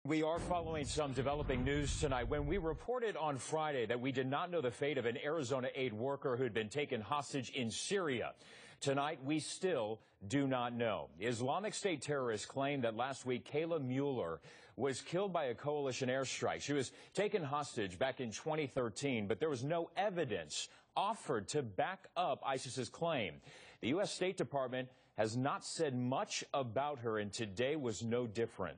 We are following some developing news tonight. When we reported on Friday that we did not know the fate of an Arizona aid worker who had been taken hostage in Syria, tonight we still do not know. Islamic State terrorists claim that last week Kayla Mueller was killed by a coalition airstrike. She was taken hostage back in 2013, but there was no evidence offered to back up ISIS's claim. The U.S. State Department has not said much about her, and today was no different.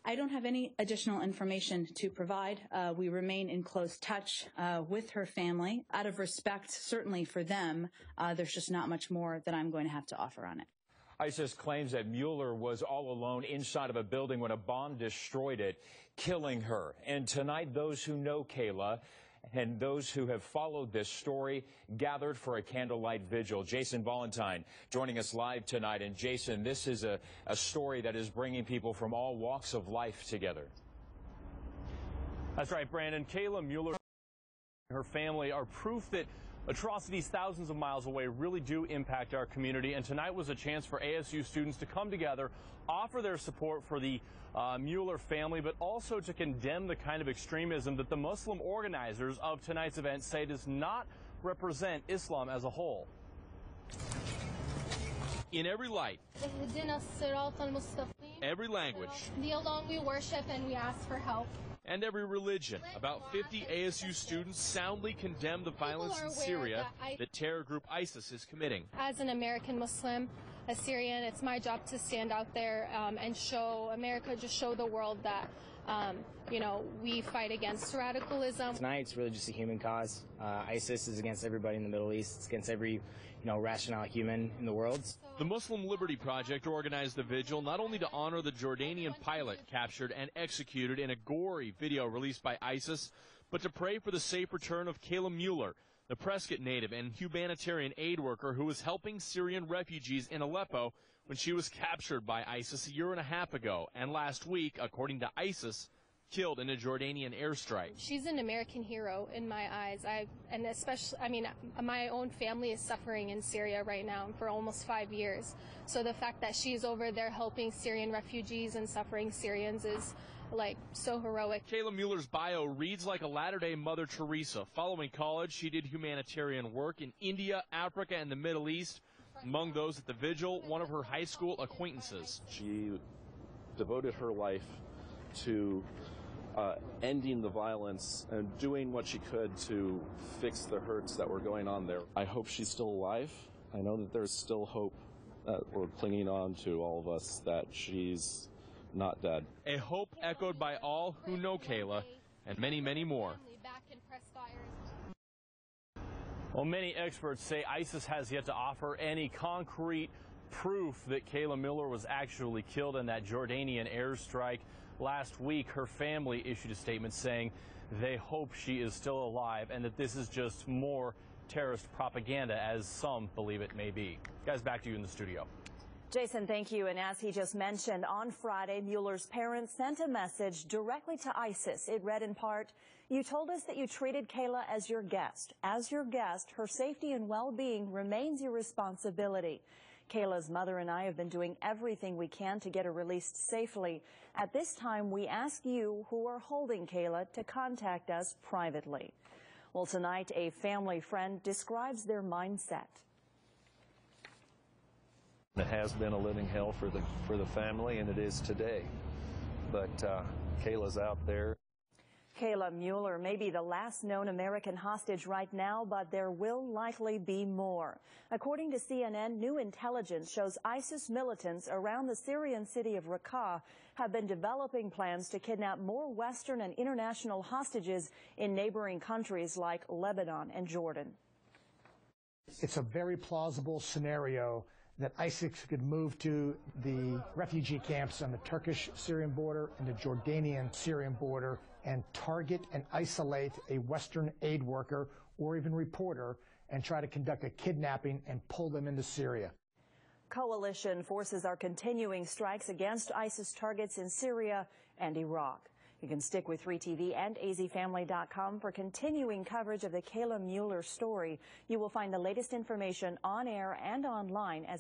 I don't have any additional information to provide. We remain in close touch with her family. Out of respect, certainly for them, there's just not much more that I'm going to have to offer on it. ISIS claims that Mueller was all alone inside of a building when a bomb destroyed it, killing her. And tonight, those who know Kayla and those who have followed this story gathered for a candlelight vigil. Jason Valentine joining us live tonight. And Jason, this is a story that is bringing people from all walks of life together. That's right, Brandon. Kayla Mueller and her family are proof that atrocities thousands of miles away really do impact our community. And tonight was a chance for ASU students to come together, offer their support for the Mueller family, but also to condemn the kind of extremism that the Muslim organizers of tonight's event say does not represent Islam as a whole. In every light, every language, the alone we worship and we ask for help. And every religion, about 50 ASU students soundly condemn the violence in Syria that terror group ISIS is committing. As an American Muslim, a Syrian, it's my job to stand out there and show America, just show the world that, you know, we fight against radicalism. Tonight, it's really just a human cause. ISIS is against everybody in the Middle East. It's against every, rational human in the world. The Muslim Liberty Project organized the vigil not only to honor the Jordanian pilot captured and executed in a gory video released by ISIS, but to pray for the safe return of Kayla Mueller, the Prescott native and humanitarian aid worker who was helping Syrian refugees in Aleppo when she was captured by ISIS a year and a half ago, and last week, according to ISIS, killed in a Jordanian airstrike. She's an American hero in my eyes. My own family is suffering in Syria right now for almost 5 years. So the fact that she's over there helping Syrian refugees and suffering Syrians is so heroic. Kayla Mueller's bio reads like a latter-day Mother Teresa. Following college, she did humanitarian work in India, Africa, and the Middle East. Among those at the vigil, one of her high school acquaintances. She devoted her life to ending the violence and doing what she could to fix the hurts that were going on there. I hope she's still alive. I know that there's still hope that we're clinging on to, all of us, that she's not dead. A hope echoed by all who know Kayla and many, many more. Well, many experts say ISIS has yet to offer any concrete proof that Kayla Mueller was actually killed in that Jordanian airstrike. Last week, her family issued a statement saying they hope she is still alive and that this is just more terrorist propaganda, as some believe it may be. Guys, back to you in the studio. Jason, thank you. And as he just mentioned, on Friday, Mueller's parents sent a message directly to ISIS. It read in part, "You told us that you treated Kayla as your guest. As your guest, her safety and well-being remains your responsibility. Kayla's mother and I have been doing everything we can to get her released safely. At this time, we ask you who are holding Kayla to contact us privately." Well, tonight, a family friend describes their mindset. It has been a living hell for the family, and it is today. But Kayla's out there. Kayla Mueller may be the last known American hostage right now, but there will likely be more. According to CNN, new intelligence shows ISIS militants around the Syrian city of Raqqa have been developing plans to kidnap more Western and international hostages in neighboring countries like Lebanon and Jordan. It's a very plausible scenario that ISIS could move to the refugee camps on the Turkish-Syrian border and the Jordanian-Syrian border and target and isolate a Western aid worker or even reporter and try to conduct a kidnapping and pull them into Syria. Coalition forces are continuing strikes against ISIS targets in Syria and Iraq. You can stick with 3TV and azfamily.com for continuing coverage of the Kayla Mueller story. You will find the latest information on air and online as